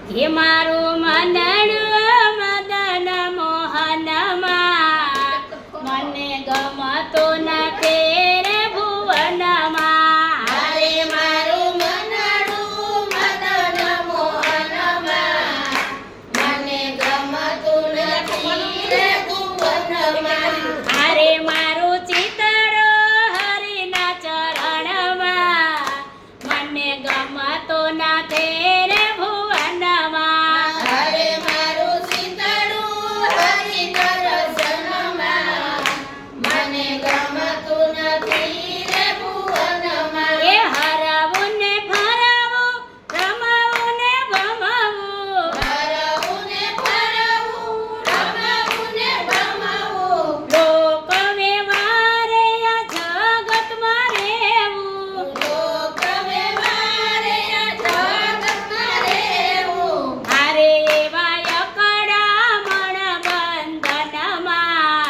હે મારું મનડું મદન મોહનમાં, મને ગમતો નથી રે ભુવનમાં. અરે મારું મનડું મદન મોહનમાં, મને ગમતું નથી રે ભુવનમાં. અરે મારું ચિતડું હરિના ચરણમાં, મને ગમતો નથી રે ભુવનમાં. અરે મારું શીતળું હરિના દર્શનમાં, મને ગમતું નથી રે ભુવનમાં. એ હરવું ને ફરવું, રમવું ને ભમવું, હરવું ને ફરવું, રમવું ને ભમવું, લોક વ્યવહારે આ જગતમાં રહેવું. લોક વ્યવહારે આ જગતમાં રહેવું. હારે એવા અકળામણ બંધનમાં,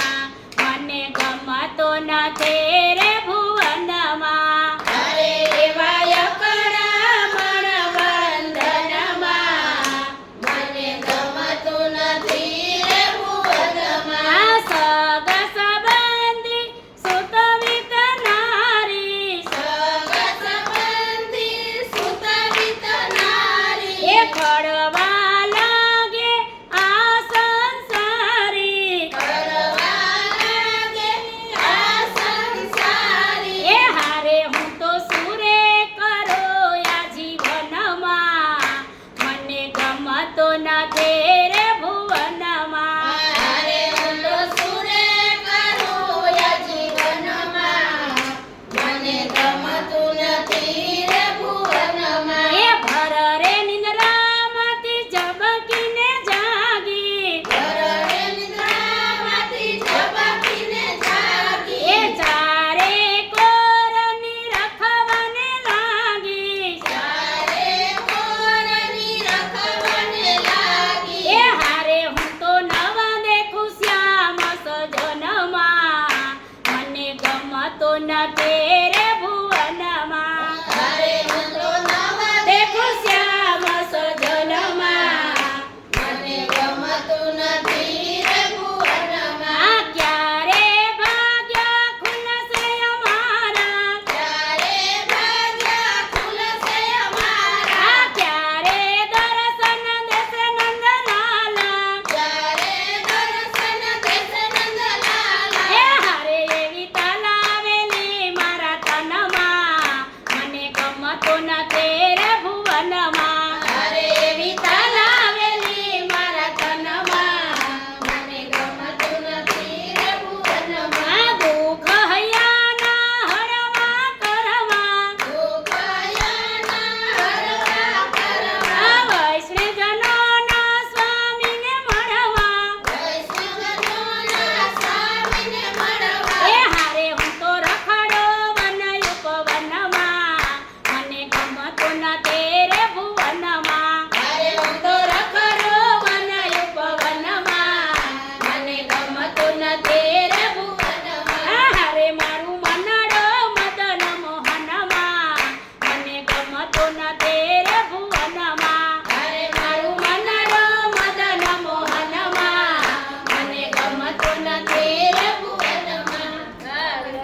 મને ગમતો નથી રે ભુવનમાં. અરે એવા અકળામણ બંધનમાં, મને ગમતું નથી રે ભુવનમાં. આ સગ સંબંધી સુત વિતનારી, સગ સંબંધી સુત વિતનારી, એ ખડવા